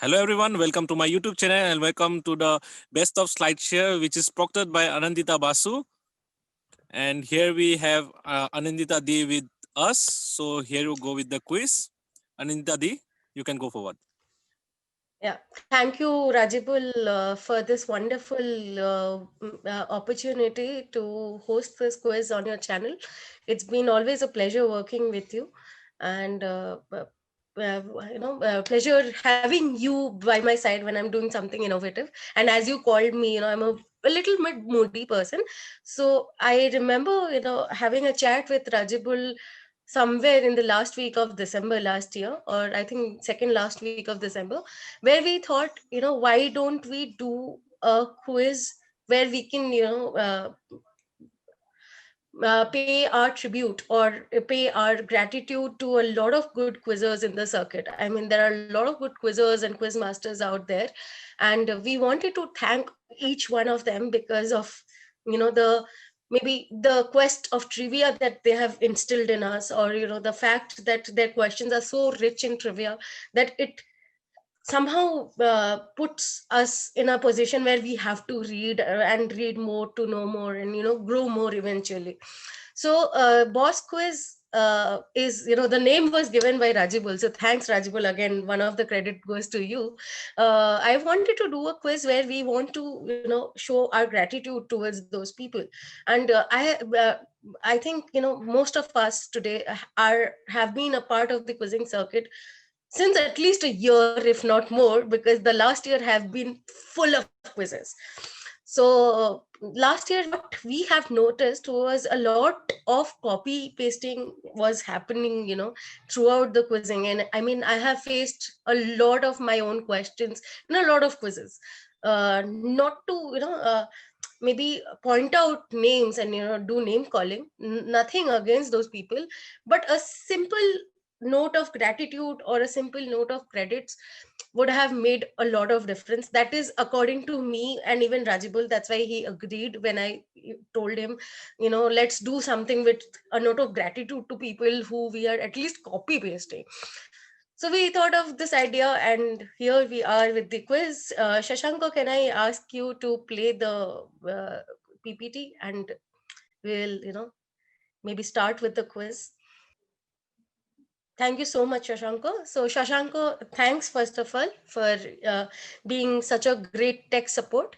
Hello everyone, welcome to my YouTube channel and welcome to the Best of SlideShare, which is proctored by Anandita Basu. And here we have Anandita D with us. So here you go with the quiz. Anandita D, you can go forward. Yeah, thank you, Rajibul, for this wonderful opportunity to host this quiz on your channel. It's been always a pleasure working with you, and pleasure having you by my side when I'm doing something innovative. And as you called me, I'm a little bit moody person, so I remember, having a chat with Rajibul somewhere in the last week of December last year, or I think second last week of December, where we thought, why don't we do a quiz where we can, pay our tribute or pay our gratitude to a lot of good quizzers in the circuit. I mean, there are a lot of good quizzers and quiz masters out there, and we wanted to thank each one of them because of, the maybe the quest of trivia that they have instilled in us, or the fact that their questions are so rich in trivia that it somehow puts us in a position where we have to read and read more to know more and grow more eventually. So boss quiz is, the name was given by Rajibul, so thanks Rajibul, again one of the credit goes to you. I wanted to do a quiz where we want to show our gratitude towards those people. And I think most of us today are have been a part of the quizzing circuit since at least a year, if not more, because the last year have been full of quizzes. So last year, what we have noticed was a lot of copy pasting was happening, throughout the quizzing. And I mean, I have faced a lot of my own questions in a lot of quizzes. Not to, maybe point out names and do name calling, nothing against those people, but a simple note of gratitude or a simple note of credits would have made a lot of difference. That is according to me and even Rajibul. That's why he agreed when I told him, let's do something with a note of gratitude to people who we are at least copy pasting. So we thought of this idea, and here we are with the quiz. Shashanko, can I ask you to play the PPT, and we'll, maybe start with the quiz. Thank you so much, Shashanko. So, Shashanko, thanks first of all for uh, being such a great tech support.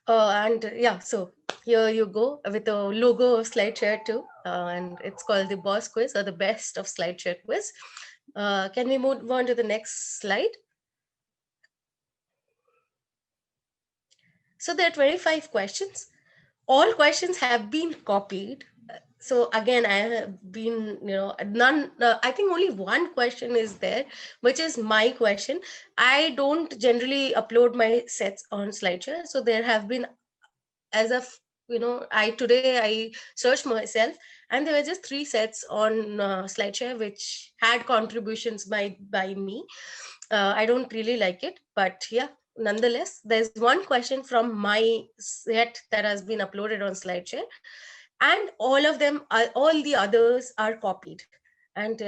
And yeah, so here you go with the logo of SlideShare too. And it's called the Boss Quiz, or the Best of SlideShare Quiz. Can we move on to the next slide? So there are 25 questions. All questions have been copied. So again, I have been, none, I think only one question is there, which is my question. I don't generally upload my sets on SlideShare. So there have been, as of, I today I searched myself, and there were just three sets on SlideShare which had contributions by me. I don't really like it, but yeah, nonetheless, there's one question from my set that has been uploaded on SlideShare, and all of them are, all the others are copied. And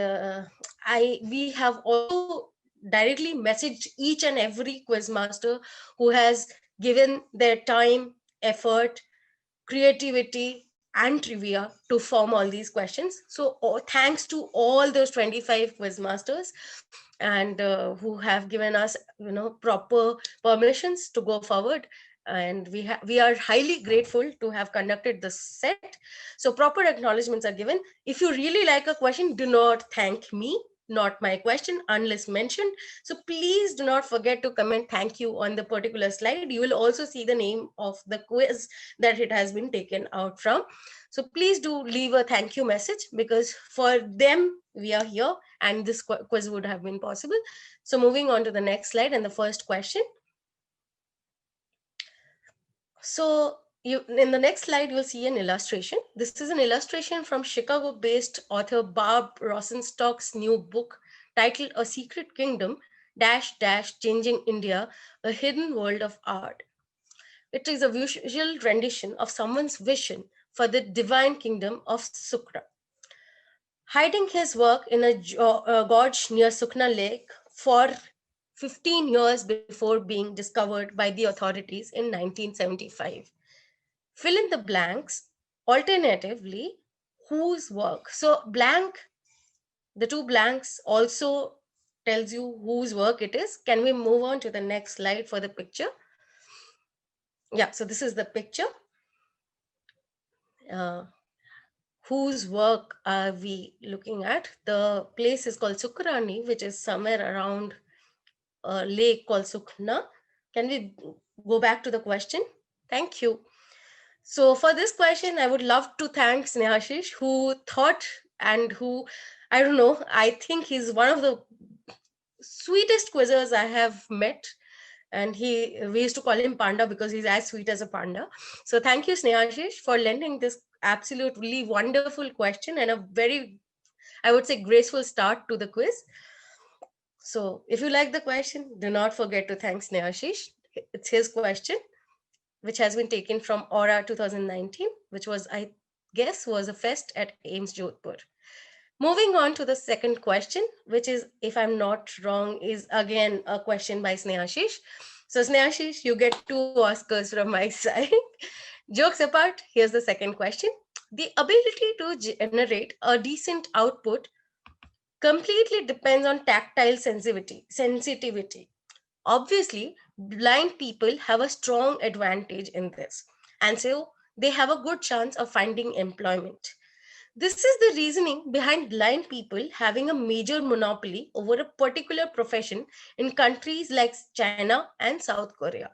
I we have also directly messaged each and every quizmaster who has given their time, effort, creativity, and trivia to form all these questions. So thanks to all those 25 quizmasters, and who have given us proper permissions to go forward. And we are highly grateful to have conducted this set. So proper acknowledgements are given. If you really like a question, do not thank me, not my question, unless mentioned. So please do not forget to comment thank you on the particular slide. You will also see the name of the quiz that it has been taken out from. So please do leave a thank you message, because for them we are here, and this quiz would have been possible. So moving on to the next slide and the first question. So in the next slide, you'll see an illustration. This is an illustration from Chicago-based author Barb Rosenstock's new book titled A Secret Kingdom dash dash Changing India, A Hidden World of Art. It is a visual rendition of someone's vision for the divine kingdom of Sukra. Hiding his work in a gorge near Sukna Lake for 15 years before being discovered by the authorities in 1975. Fill in the blanks. Alternatively, whose work? So blank, the two blanks also tells you whose work it is. Can we move on to the next slide for the picture? Yeah, so this is the picture. Uh, whose work are we looking at? The place is called Sukrani, which is somewhere around a lake called Sukhna. Can we go back to the question? Thank you. So for this question, I would love to thank Snehashish, who thought and who, I don't know, I think he's one of the sweetest quizzers I have met. And we used to call him Panda because he's as sweet as a panda. So thank you, Snehashish, for lending this absolutely wonderful question and a very, I would say, graceful start to the quiz. So if you like the question, do not forget to thank Snehashish. It's his question, which has been taken from Aura 2019, which was, I guess, was a fest at AIMS Jodhpur. Moving on to the second question, which is, if I'm not wrong, is again a question by Snehashish. So Snehashish, you get 2 Oscars from my side. Jokes apart, here's the second question. The ability to generate a decent output completely depends on tactile sensitivity. Obviously, blind people have a strong advantage in this, and so they have a good chance of finding employment. This is the reasoning behind blind people having a major monopoly over a particular profession in countries like China and South Korea.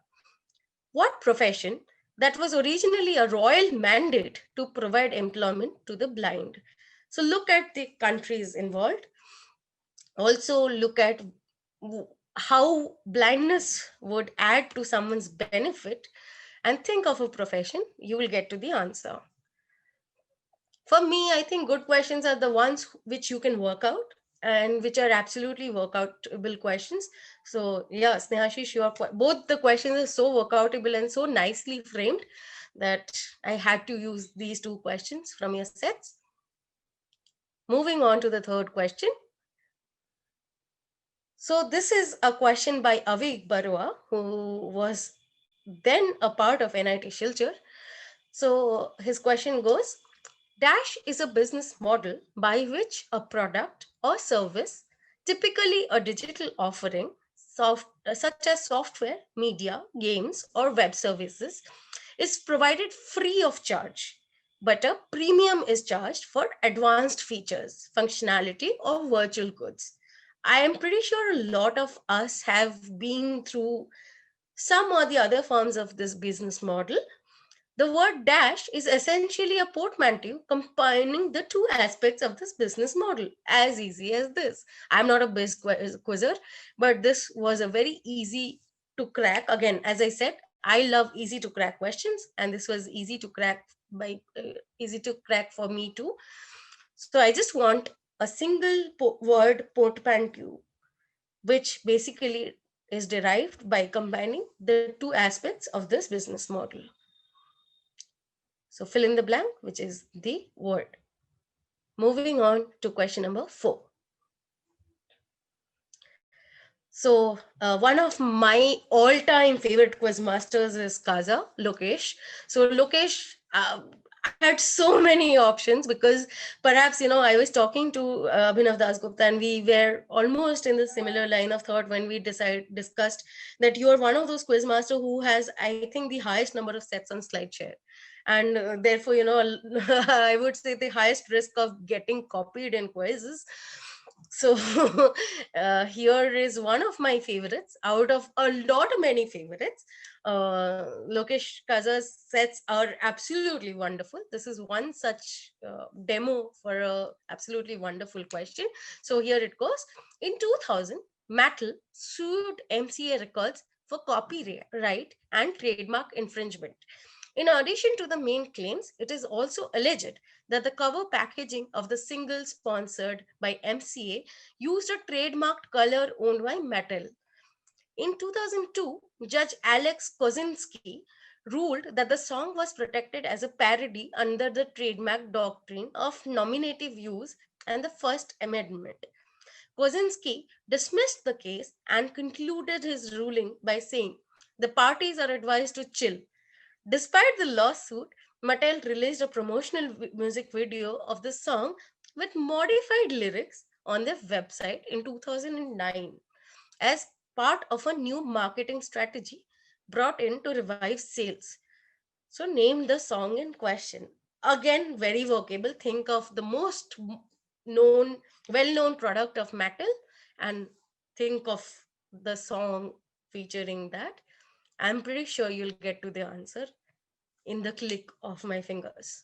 What profession that was originally a royal mandate to provide employment to the blind? So look at the countries involved. Also look at how blindness would add to someone's benefit, and think of a profession. You will get to the answer. For me, I think good questions are the ones which you can work out and which are absolutely workoutable questions. So yeah, Snehashish, both the questions are so workoutable and so nicely framed that I had to use these 2 questions from your sets. Moving on to the third question. So this is a question by Avik Barua, who was then a part of NIT Shilchar. So his question goes, Dash is a business model by which a product or service, typically a digital offering, such as software, media, games, or web services, is provided free of charge, but a premium is charged for advanced features, functionality, or virtual goods. I am pretty sure a lot of us have been through some or the other forms of this business model. The word dash is essentially a portmanteau combining the 2 aspects of this business model. As easy as this. I'm not a quizzer, but this was a very easy to crack. Again, as I said, I love easy to crack questions, and this was easy to crack for me too. So I just want a single word portmanteau, which basically is derived by combining the 2 aspects of this business model. So fill in the blank, which is the word. Moving on to question number 4. So one of my all-time favorite quiz masters is Kaza, Lokesh. So Lokesh, I had so many options because perhaps, I was talking to Abhinav Dasgupta, and we were almost in the similar line of thought when we discussed that you are one of those quiz master who has, I think, the highest number of sets on SlideShare. And therefore, I would say the highest risk of getting copied in quizzes. So here is one of my favorites out of a lot of many favorites. Lokesh Kaza's sets are absolutely wonderful. This is one such demo for a absolutely wonderful question. So here it goes. In 2000, Mattel sued MCA Records for copyright and trademark infringement. In addition to the main claims, it is also alleged that the cover packaging of the single sponsored by MCA used a trademarked color owned by Mattel. In 2002, Judge Alex Kozinski ruled that the song was protected as a parody under the trademark doctrine of nominative use and the First Amendment. Kozinski dismissed the case and concluded his ruling by saying the parties are advised to chill. Despite the lawsuit, Mattel released a promotional music video of the song with modified lyrics on their website in 2009 as part of a new marketing strategy brought in to revive sales. So, name the song in question. Again, very vocable. Think of the most known, well known product of Mattel and think of the song featuring that. I'm pretty sure you'll get to the answer in the click of my fingers.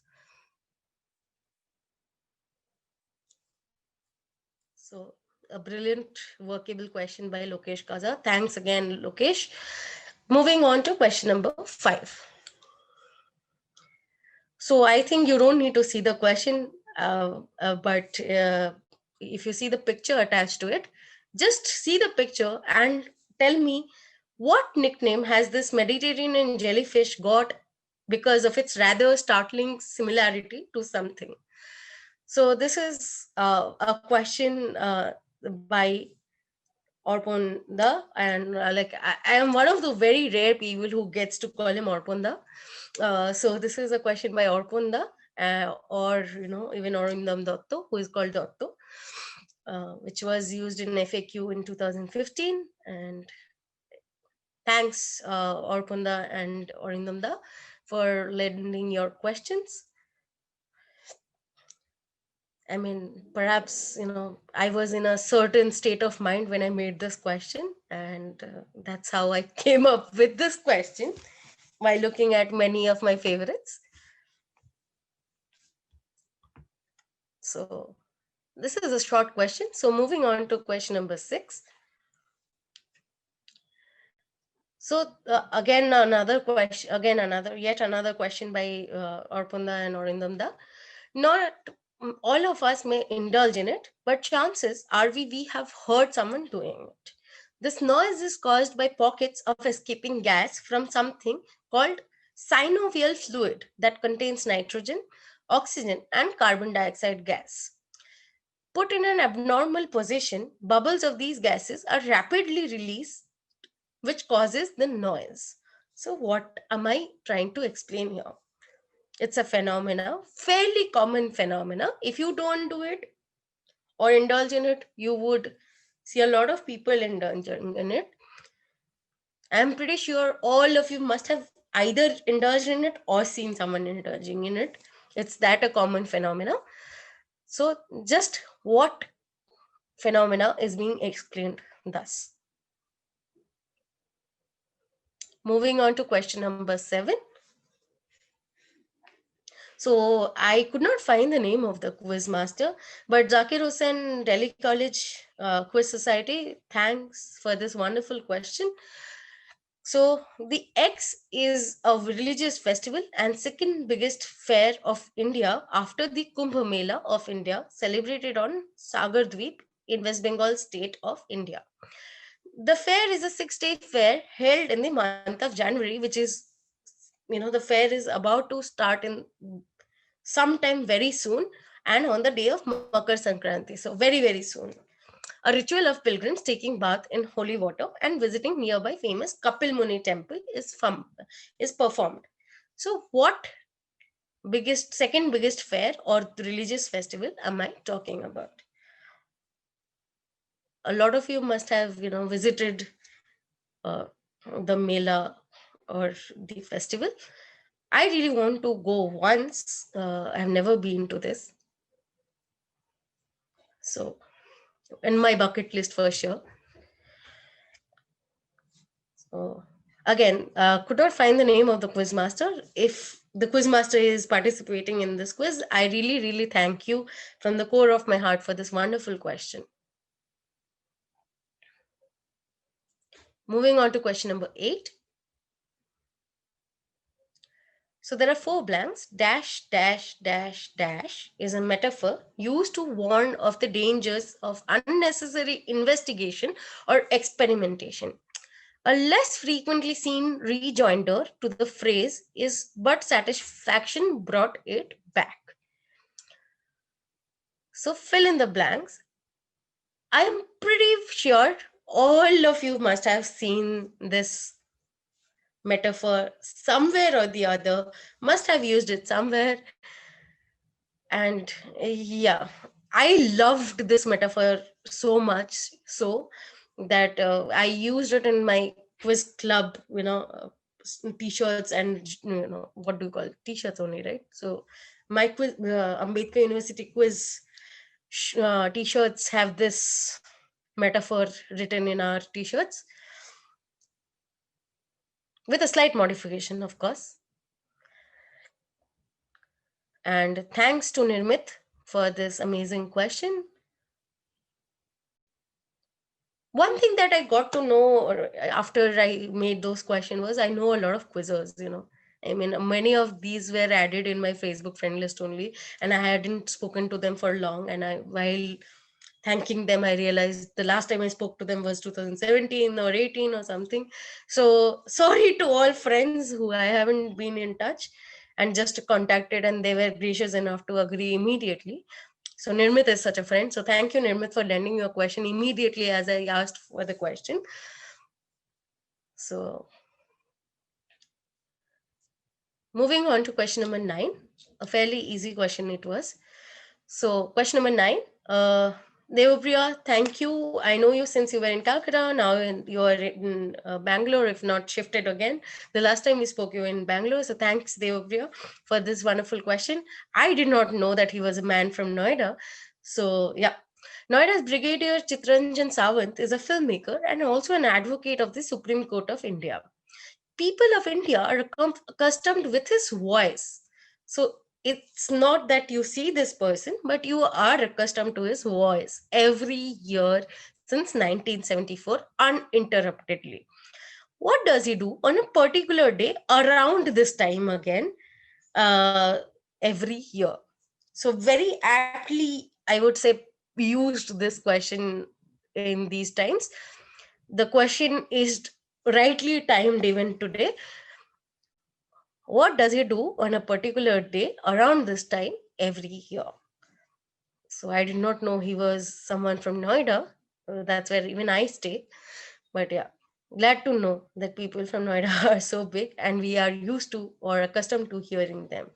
So, a brilliant workable question by Lokesh Kaza. Thanks again, Lokesh. Moving on to question number 5. So, I think you don't need to see the question, but if you see the picture attached to it, just see the picture and tell me what nickname has this Mediterranean jellyfish got because of its rather startling similarity to something. So this is a question by Orponda, and I am one of the very rare people who gets to call him Orponda. So this is a question by Orponda, or even Orindam Dotto, who is called Dotto, which was used in FAQ in 2015. And thanks, Orponda and Orindamda, for lending your questions. I mean, perhaps, I was in a certain state of mind when I made this question, and that's how I came up with this question by looking at many of my favorites. So, this is a short question. So, moving on to question number 6. So, again, yet another question by Arpunda and Orindamda. Not all of us may indulge in it, but chances are we have heard someone doing it. This noise is caused by pockets of escaping gas from something called synovial fluid that contains nitrogen, oxygen, and carbon dioxide gas. Put in an abnormal position, bubbles of these gases are rapidly released, which causes the noise. So, what am I trying to explain here? It's a phenomena, fairly common phenomena. If you don't do it or indulge in it, you would see a lot of people indulging in it. I'm pretty sure all of you must have either indulged in it or seen someone indulging in it. It's that a common phenomena. So, just what phenomena is being explained thus? Moving on to question number 7. So I could not find the name of the quiz master, but Zakir Hussain, Delhi College Quiz Society, thanks for this wonderful question. So the X is a religious festival and second biggest fair of India after the Kumbh Mela of India, celebrated on Sagar Dweep in West Bengal state of India. The fair is a 6-day fair held in the month of January, which is, the fair is about to start in sometime very soon and on the day of Makar Sankranti. So very, very soon. A ritual of pilgrims taking bath in holy water and visiting nearby famous Kapil Muni temple is performed. So what second biggest fair or religious festival am I talking about? A lot of you must have, visited uh, the Mela or the festival. I really want to go once. I've never been to this. So, in my bucket list for sure. So, again, could not find the name of the quiz master. If the quiz master is participating in this quiz, I really, really thank you from the core of my heart for this wonderful question. Moving on to question number 8. So there are 4 blanks. Dash, dash, dash, dash is a metaphor used to warn of the dangers of unnecessary investigation or experimentation. A less frequently seen rejoinder to the phrase is but satisfaction brought it back. So fill in the blanks. I'm pretty sure all of you must have seen this metaphor somewhere or the other, must have used it somewhere. And yeah, I loved this metaphor so much so that I used it in my quiz club, t-shirts and, what do you call it? T-shirts only, right? So my quiz, Ambedkar University quiz t-shirts have this metaphor written in our t-shirts with a slight modification, of course. And thanks to Nirmit for this amazing question. One thing that I got to know after I made those questions was I know a lot of quizzers. I mean, many of these were added in my Facebook friend list only, and I hadn't spoken to them for long. And while thanking them, I realized the last time I spoke to them was 2017 or 18 or something. So sorry to all friends who I haven't been in touch and just contacted, and they were gracious enough to agree immediately. So Nirmit is such a friend. So thank you, Nirmit, for lending your question immediately as I asked for the question. So moving on to question number 9, a fairly easy question it was. So question number 9, Devapriya, thank you. I know you since you were in Calcutta. Now you are in Bangalore, if not shifted again. The last time we spoke, you were in Bangalore. So thanks, Devapriya, for this wonderful question. I did not know that he was a man from Noida. So yeah, Noida's Brigadier Chitranjan Sawant is a filmmaker and also an advocate of the Supreme Court of India. People of India are accustomed with his voice. So it's not that you see this person, but you are accustomed to his voice every year since 1974 uninterruptedly. What does he do on a particular day around this time again, uh, every year? So, very aptly, I would say, used this question in these times. The question is rightly timed even today. What does he do on a particular day around this time every year? So I did not know he was someone from Noida. That's where even I stay. But yeah, glad to know that people from Noida are so big and we are used to or accustomed to hearing them.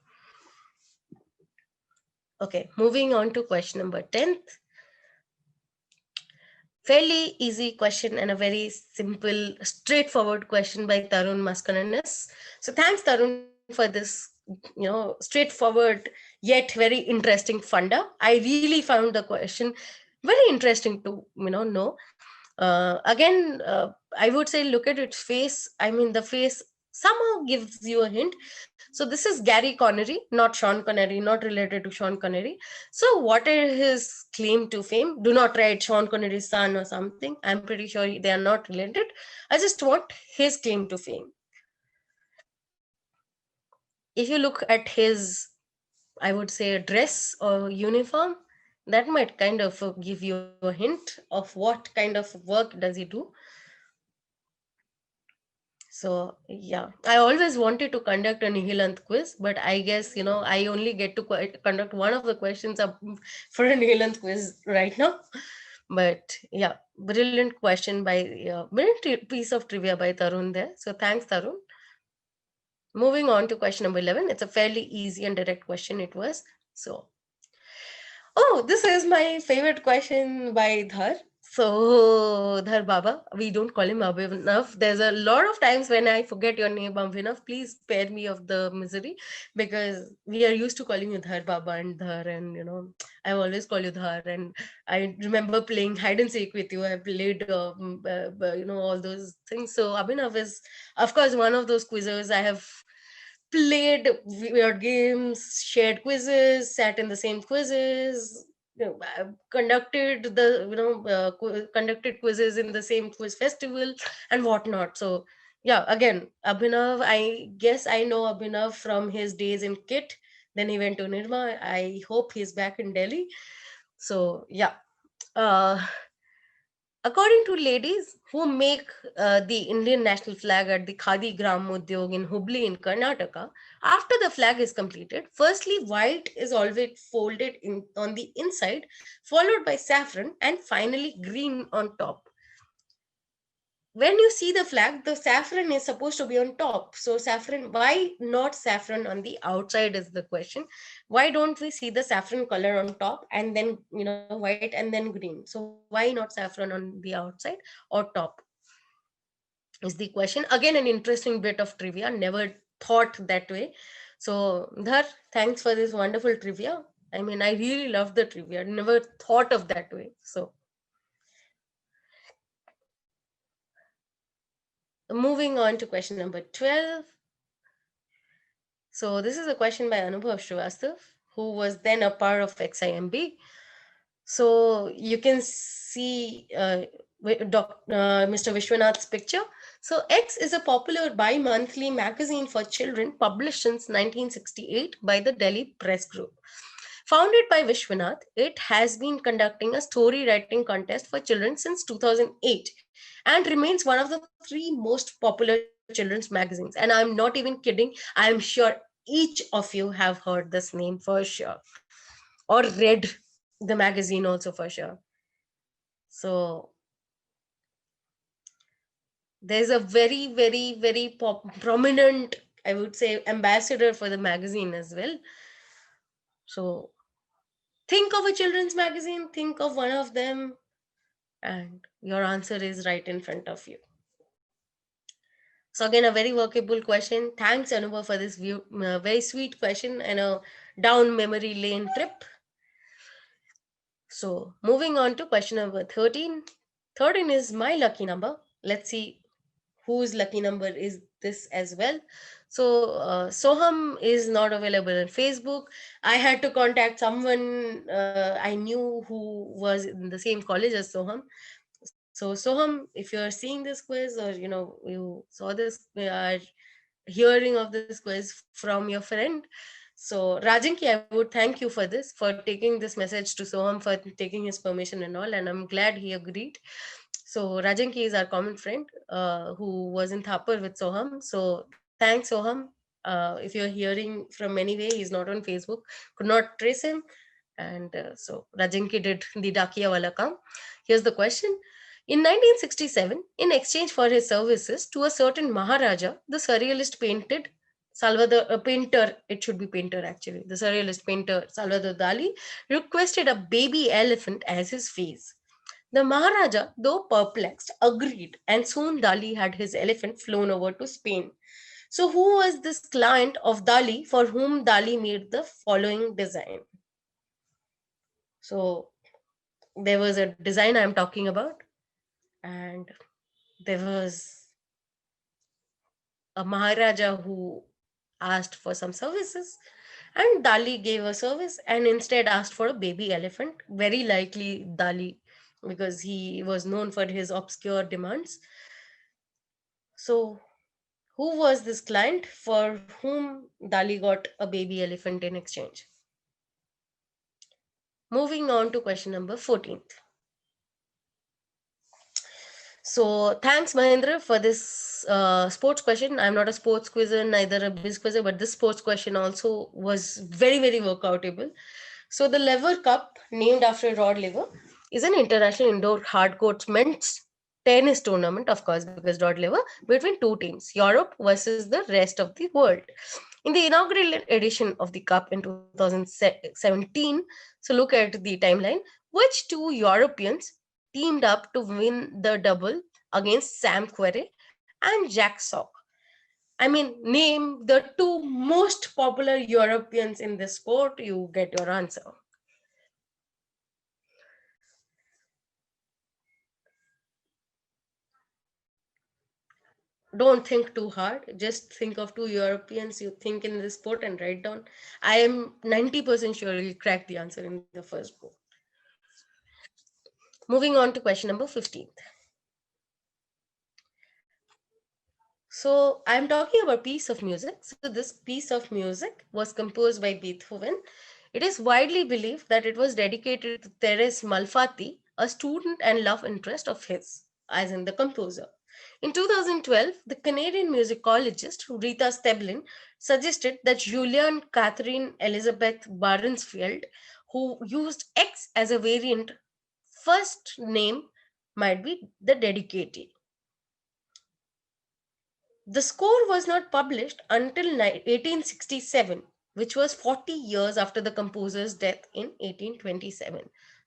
Okay, moving on to question number 10th. Fairly easy question and a very simple, straightforward question by Tarun Maskananas. So thanks, Tarun, for this, straightforward yet very interesting funder. I really found the question very interesting to know. Again, I would say look at its face. I mean, the face somehow gives you a hint. So this is Gary Connery, not Sean Connery, not related to Sean Connery. So what is his claim to fame? Do not write Sean Connery's son or something. I'm pretty sure they are not related. I just want his claim to fame. If you look at his, I would say, dress or uniform, that might kind of give you a hint of what kind of work does he do. So yeah, I always wanted to conduct a Nihilant quiz, but I guess I only get to conduct one of the questions up for a Nihilant quiz right now. But yeah, brilliant question by brilliant piece of trivia by Tarun there. So thanks, Tarun. Moving on to question number 11. It's a fairly easy and direct question. It was so. Oh, this is my favorite question by Dhar. So, Dhar Baba, we don't call him Abhinav. There's a lot of times when I forget your name, Abhinav. Please spare me of the misery because we are used to calling you Dhar Baba and Dhar, and I always call you Dhar. And I remember playing hide and seek with you. I played, all those things. So, Abhinav is, of course, one of those quizzers I have played weird games, shared quizzes, sat in the same quizzes, conducted the conducted quizzes in the same quiz festival and whatnot. So yeah, again, Abhinav, I guess I know Abhinav from his days in KIT. Then he went to Nirma. I hope he's back in Delhi. So yeah. Uh, According to ladies who make the Indian national flag at the Khadi Gram Udyog in Hubli in Karnataka, after the flag is completed, firstly white is always folded on the inside, followed by saffron, and finally green on top. When you see the flag, the saffron is supposed to be on top. So saffron, why not saffron on the outside is the question. Why don't we see the saffron color on top and then, white and then green? So why not saffron on the outside or top is the question. Again, an interesting bit of trivia. Never thought that way. So Dhar, thanks for this wonderful trivia. I mean, I really love the trivia. Never thought of that way. So moving on to question number 12. So this is a question by Anubhav Srivastav, who was then a part of XIMB. So you can see Mr. Vishwanath's picture. So X is a popular bi-monthly magazine for children published since 1968 by the Delhi Press Group. Founded by Vishwanath, it has been conducting a story writing contest for children since 2008 and remains one of the three most popular children's magazines. And I'm not even kidding. I'm sure each of you have heard this name for sure or read the magazine also for sure. So there's a very, very, very prominent, I would say, ambassador for the magazine as well. So think of a children's magazine, think of one of them, and your answer is right in front of you. So again, a very workable question. Thanks, Anubha, for this very sweet question and a down memory lane trip. So moving on to question number 13. 13 is my lucky number. Let's see whose lucky number is this as well. So Soham is not available on Facebook. I had to contact someone I knew who was in the same college as Soham. So Soham, if you're seeing this quiz or you saw this, hearing of this quiz from your friend. So Rajanki, I would thank you for this, for taking this message to Soham, for taking his permission and all, and I'm glad he agreed. So Rajanki is our common friend who was in Thapar with Soham. So thanks, Soham. If you're hearing from anywhere, he's not on Facebook, could not trace him. And so Rajanki did the Dakiya wala kam. Here's the question. In 1967, in exchange for his services to a certain Maharaja, the surrealist painter, it should be painter actually, the surrealist painter Salvador Dali requested a baby elephant as his face. The Maharaja, though perplexed, agreed, and soon Dali had his elephant flown over to Spain. So, who was this client of Dali for whom Dali made the following design? So, there was a design I'm talking about, and there was a Maharaja who asked for some services, and Dali gave a service and instead asked for a baby elephant. Very likely Dali, because he was known for his obscure demands. So, who was this client for whom Dali got a baby elephant in exchange? Moving on to question number 14. So thanks, Mahendra, for this sports question. I'm not a sports quizzer, neither a biz quizzer, but this sports question also was very, very workoutable. So the Lever Cup, named after Rod Laver, is an international indoor hard court men's tennis tournament, of course, because Rod Laver, between two teams, Europe versus the rest of the world. In the inaugural edition of the Cup in 2017, so look at the timeline, which two Europeans teamed up to win the double against Sam Querrey and Jack Sock? I mean, name the two most popular Europeans in this sport, you get your answer. Don't think too hard. Just think of two Europeans you think in this sport and write down. I am 90% sure you'll crack the answer in the first go. Moving on to question number 15. So I'm talking about piece of music. So this piece of music was composed by Beethoven. It is widely believed that it was dedicated to Thérèse Malfatti, a student and love interest of his, as in the composer. In 2012, the Canadian musicologist Rita Steblin suggested that Julian Catherine Elizabeth Barenfeld, who used X as a variant, first name might be the dedicatee. The score was not published until 1867, which was 40 years after the composer's death in 1827.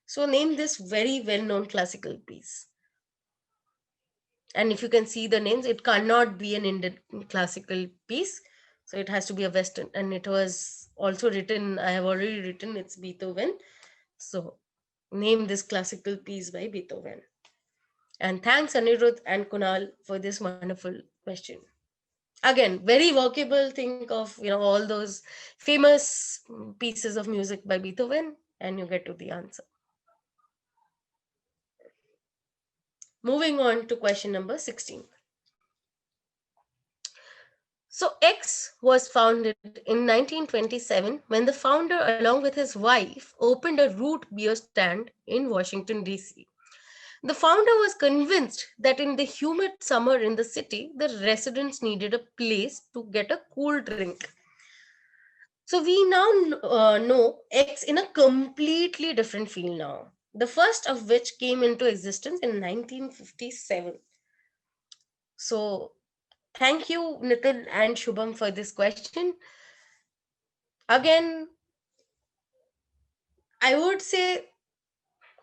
So, name this very well known classical piece. And if you can see the names, it cannot be an Indian classical piece. So, it has to be a Western. And it was also written, I have already written, it's Beethoven. So, name this classical piece by Beethoven. And thanks, Anirudh and Kunal, for this wonderful question. Again, very workable. Think of all those famous pieces of music by Beethoven, and you get to the answer. Moving on to question number 16. So X was founded in 1927 when the founder, along with his wife, opened a root beer stand in Washington, D.C. The founder was convinced that in the humid summer in the city, the residents needed a place to get a cool drink. So we now know X in a completely different field now. The first of which came into existence in 1957. So thank you, Nitin and Shubham, for this question. Again, I would say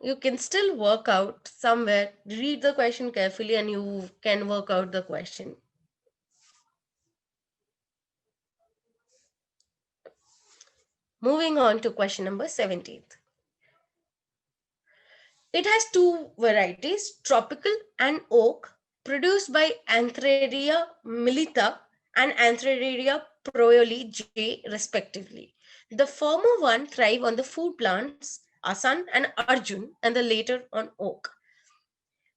you can still work out somewhere. Read the question carefully and you can work out the question. Moving on to question number 17. It has two varieties, tropical and oak, produced by Anthraria millita and Anthraria proyoli J respectively. The former one thrive on the food plants Asan and Arjun, and the later on oak.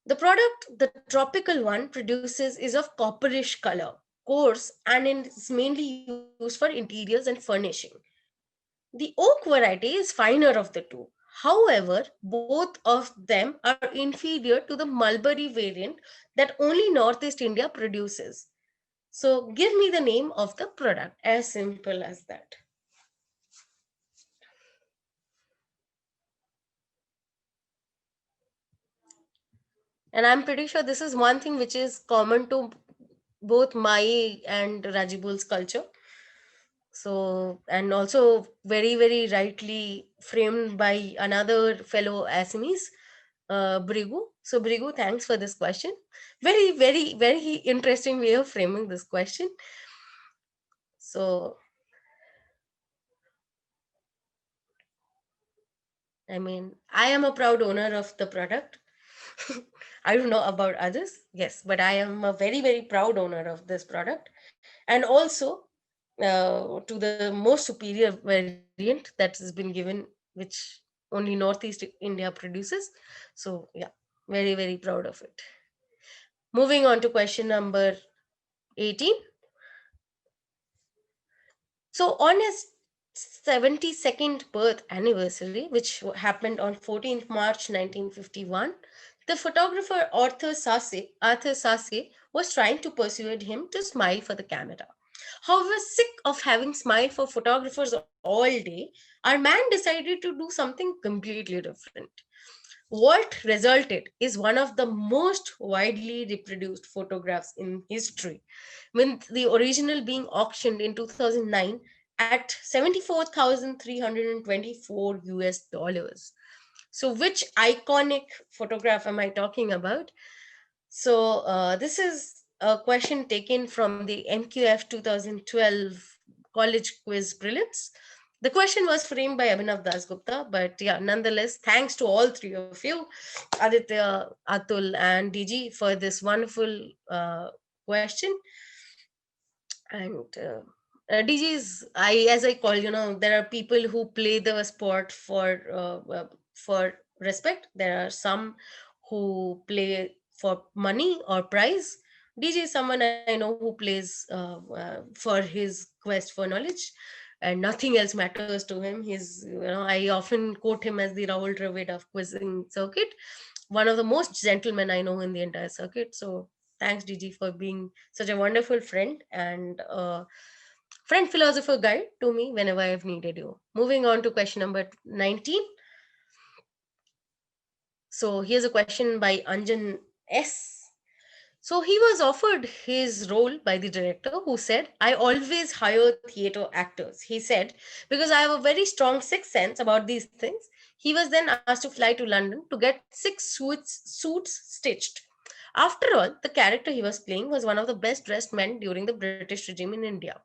The product the tropical one produces is of copperish color, coarse, and is mainly used for interiors and furnishing. The oak variety is finer of the two. However, both of them are inferior to the mulberry variant that only Northeast India produces. So, give me the name of the product, as simple as that. And I'm pretty sure this is one thing which is common to both Mai and Rajibul's culture. So, and also very, very rightly framed by another fellow Assamese, Brigu. So, Brigu, thanks for this question. Very, very, very interesting way of framing this question. So, I mean, I am a proud owner of the product. I don't know about others, yes, but I am a very, very proud owner of this product. And also to the most superior variant that has been given, which only Northeast India produces. So, yeah, very, very proud of it. Moving on to question number 18. So, on his 72nd birth anniversary, which happened on 14th March 1951, the photographer Arthur Sasse was trying to persuade him to smile for the camera. However, sick of having smiled for photographers all day, our man decided to do something completely different. What resulted is one of the most widely reproduced photographs in history, with the original being auctioned in 2009 at 74,324 US dollars. So, which iconic photograph am I talking about? So, this is a question taken from the MQF 2012 college quiz prelims. The question was framed by Abhinav Dasgupta, but yeah, nonetheless, thanks to all three of you, Aditya, Atul, and DG, for this wonderful question. And DGs, as I call, there are people who play the sport for respect. There are some who play for money or prize. DJ is someone I know who plays for his quest for knowledge. and nothing else matters to him. I often quote him as the Rahul Dravid of quizzing circuit, one of the most gentlemen I know in the entire circuit. So thanks, DG, for being such a wonderful friend and friend philosopher guide to me whenever I've needed you. Moving on to question number 19. So here's a question by Anjan S. So he was offered his role by the director, who said, I always hire theatre actors. He said, because I have a very strong sixth sense about these things. He was then asked to fly to London to get 6 suits stitched. After all, the character he was playing was one of the best dressed men during the British regime in India.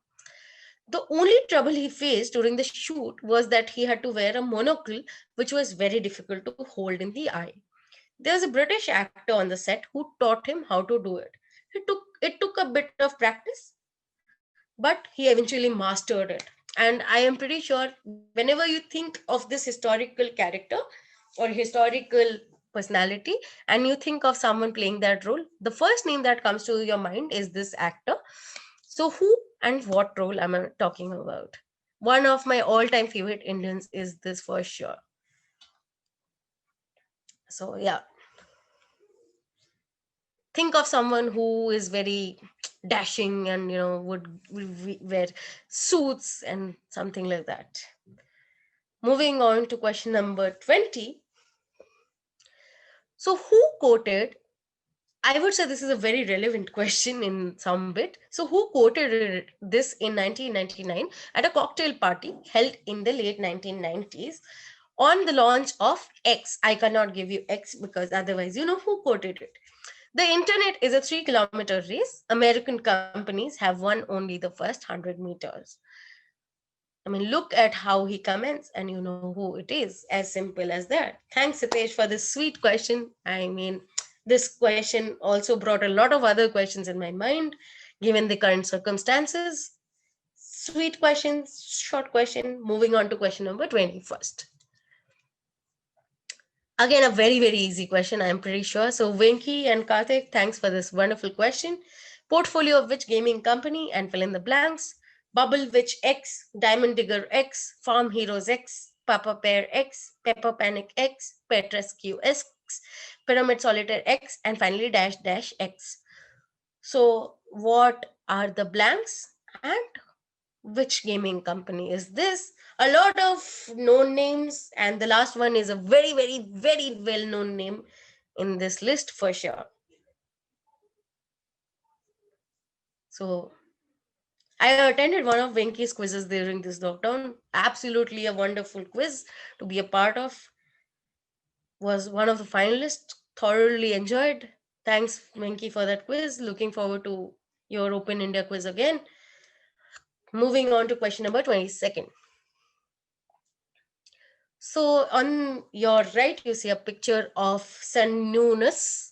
The only trouble he faced during the shoot was that he had to wear a monocle, which was very difficult to hold in the eye. There's a British actor on the set who taught him how to do it. It took a bit of practice, but he eventually mastered it. And I am pretty sure whenever you think of this historical character or historical personality and you think of someone playing that role, the first name that comes to your mind is this actor. So who and what role am I talking about? One of my all-time favorite Indians is this for sure. So yeah, think of someone who is very dashing and would wear suits and something like that. Moving on to question number 20. So who quoted, I would say this is a very relevant question in some bit. So who quoted this in 1999 at a cocktail party held in the late 1990s on the launch of X? I cannot give you X because otherwise you know who quoted it. The internet is a 3-kilometer race. American companies have won only the first 100 meters. I mean, look at how he comments, and you know who it is. As simple as that. Thanks, Hitesh, for this sweet question. I mean, this question also brought a lot of other questions in my mind, given the current circumstances. Sweet question, short question. Moving on to question number 21st. Again, a very, very easy question, I'm pretty sure. So, Venki and Karthik, thanks for this wonderful question. Portfolio of which gaming company and fill in the blanks? Bubble Witch X, Diamond Digger X, Farm Heroes X, Papa Bear X, Pepper Panic X, Petrescue X, Pyramid Solitaire X, and finally Dash Dash X. So, what are the blanks and which gaming company is this? A lot of known names, and the last one is a very, very, very well known name in this list for sure. So, I attended one of Venki's quizzes during this lockdown. Absolutely a wonderful quiz to be a part of. Was one of the finalists. Thoroughly enjoyed. Thanks, Venki, for that quiz. Looking forward to your Open India quiz again. Moving on to question number 22nd. So on your right, you see a picture of Cernunnos.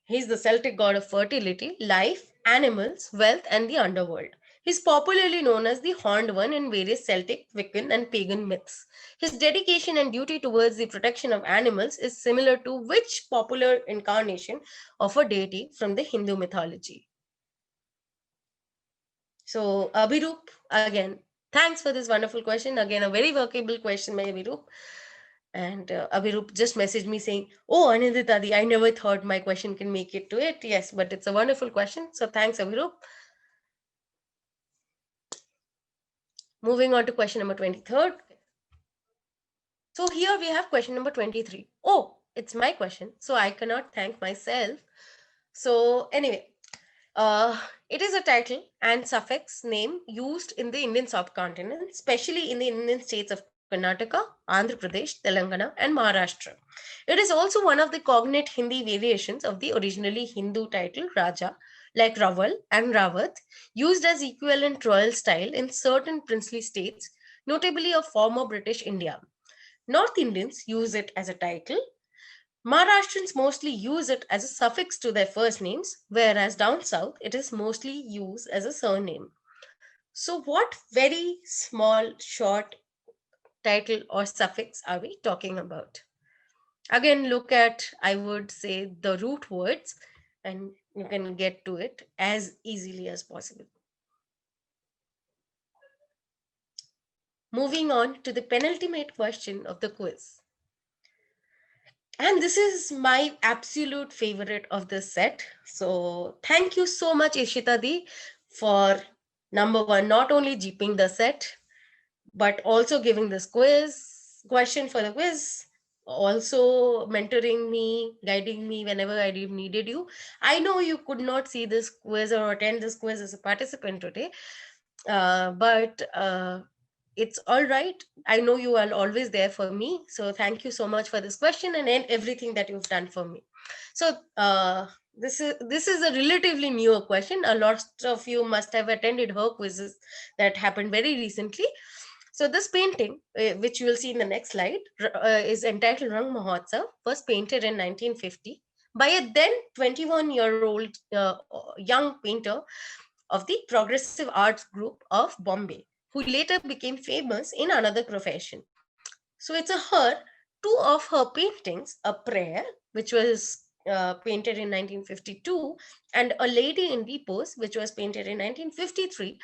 He's the Celtic god of fertility, life, animals, wealth, and the underworld. He's popularly known as the Horned One in various Celtic, Wiccan, and pagan myths. His dedication and duty towards the protection of animals is similar to which popular incarnation of a deity from the Hindu mythology? So, Abhirup, again, thanks for this wonderful question. Again, a very workable question by Abhirup. And Abhirup just messaged me saying, oh, Anindita, I never thought my question can make it to it. Yes, but it's a wonderful question. So thanks, Abhirup. Moving on to question number 23rd. So here we have question number 23. Oh, it's my question. So I cannot thank myself. So anyway, it is a title and suffix name used in the Indian subcontinent, especially in the Indian states of Karnataka, Andhra Pradesh, Telangana, and Maharashtra. It is also one of the cognate Hindi variations of the originally Hindu title Raja, like Raval and Rawat, used as equivalent royal style in certain princely states, notably of former British India. North Indians use it as a title. Maharashtrians mostly use it as a suffix to their first names, whereas down south it is mostly used as a surname. So, what very small, short title or suffix are we talking about? Again, look at, I would say, the root words, and you can get to it as easily as possible. moving on to the penultimate question of the quiz. And this is my absolute favorite of this set. So thank you so much, Ishita Di, for number one, not only jeeping the set, but also giving this question for the quiz, also mentoring me, guiding me whenever I needed you. I know you could not see this quiz or attend this quiz as a participant today, but it's all right. I know you are always there for me. So thank you so much for this question and everything that you've done for me. So this is a relatively newer question. A lot of you must have attended her quizzes that happened very recently. So this painting, which you will see in the next slide, is entitled Rang Mahotsav, was painted in 1950 by a then 21-year-old young painter of the Progressive Arts Group of Bombay, who later became famous in another profession. So it's a her, two of her paintings, a prayer, which was painted in 1952, and a lady in repose, which was painted in 1953,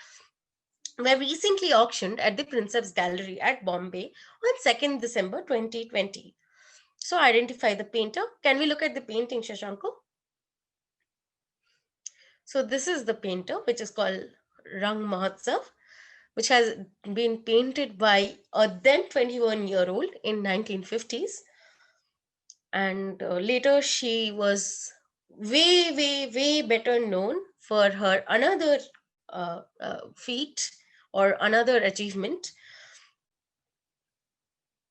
were recently auctioned at the Princeps Gallery at Bombay on 2nd December 2020. So identify the painter. Can we look at the painting, Shashanko? So this is the painter, which is called Rang Mahotsav, which has been painted by a then 21-year-old in 1950s. And later she was way better known for her another feat or another achievement.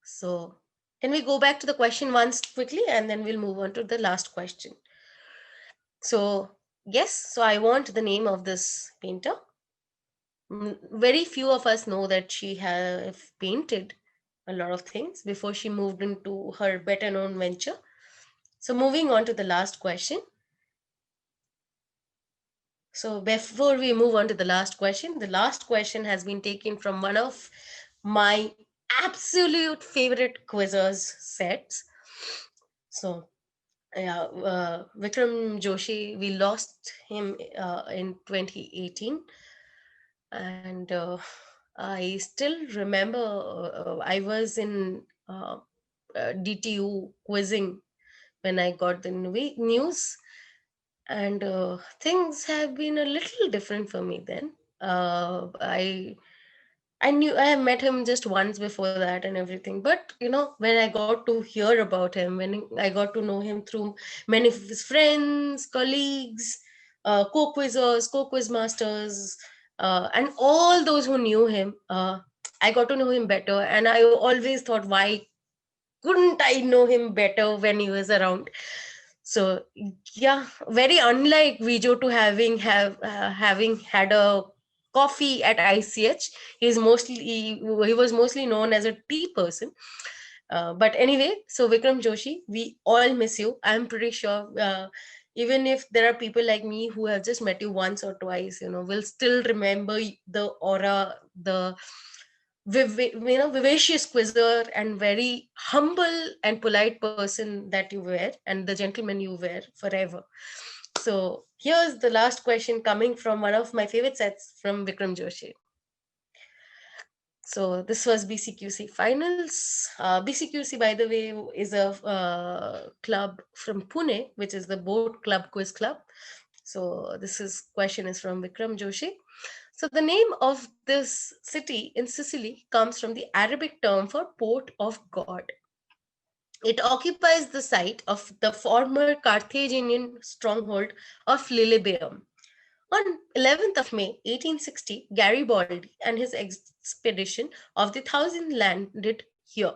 So can we go back to the question once quickly, and then we'll move on to the last question. So yes, so I want the name of this painter. Very few of us know that she have painted a lot of things before she moved into her better known venture. So moving on to the last question. So before we move on to the last question has been taken from one of my absolute favorite quizzers sets. So yeah, Vikram Joshi, we lost him in 2018, and I still remember I was in DTU quizzing when I got the news, and things have been a little different for me then. I knew I have met him just once before that and everything. But when I got to hear about him, when I got to know him through many of his friends, colleagues, co-quizzers, co-quiz masters, and all those who knew him, I got to know him better. And I always thought, why couldn't I know him better when he was around? So yeah, very unlike Vijo to having had a coffee at ICH. He was mostly known as a tea person. But anyway, so Vikram Joshi, we all miss you. I'm pretty sure. Even if there are people like me who have just met you once or twice, will still remember the aura, the vivacious quizzer and very humble and polite person that you were, and the gentleman you were forever. So here's the last question coming from one of my favorite sets from Vikram Joshi. So this was BCQC finals. BCQC, by the way, is a club from Pune, which is the Boat Club Quiz Club. So this is question is from Vikram Joshi. So the name of this city in Sicily comes from the Arabic term for port of God. It occupies the site of the former Carthaginian stronghold of Lilybæum. On 11th of May 1860, Garibaldi and his expedition of the Thousand landed here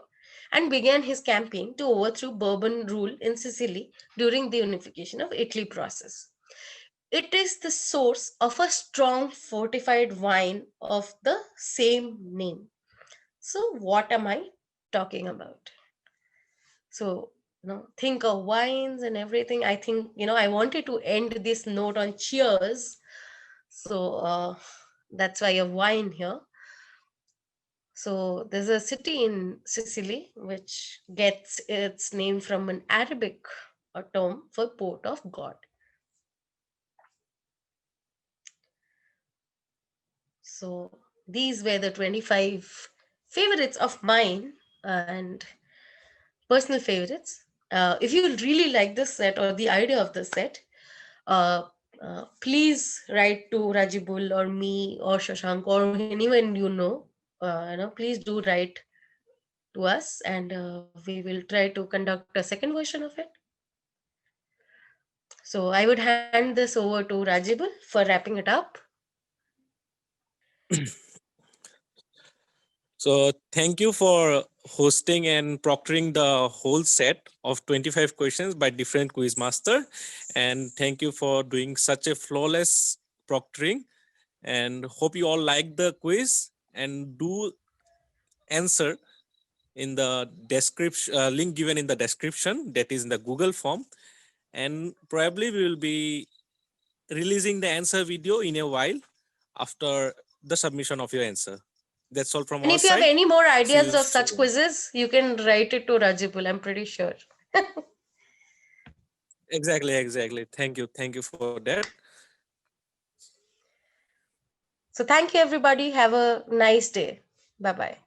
and began his campaign to overthrow Bourbon rule in Sicily during the unification of Italy process. It is the source of a strong fortified wine of the same name. So, what am I talking about? So, think of wines and everything. I think, I wanted to end this note on cheers. So, that's why a wine here. So, there's a city in Sicily which gets its name from an Arabic term for port of God. So these were the 25 favorites of mine and personal favorites. If you really like this set or the idea of the set, uh, please write to Rajibul or me or Shashank or anyone you know. Please do write to us, and we will try to conduct a second version of it. So I would hand this over to Rajibul for wrapping it up. So thank you for hosting and proctoring the whole set of 25 questions by different quiz master. And thank you for doing such a flawless proctoring. And hope you all like the quiz and do answer in the description link given in the description, that is in the Google form. And probably we will be releasing the answer video in a while after the submission of your answer. That's all from And our if you have side. any more See ideas you of such soon. quizzes, you can write it to Rajibul, I'm pretty sure. Exactly. Thank you for that. So thank you, everybody. Have a nice day. Bye bye.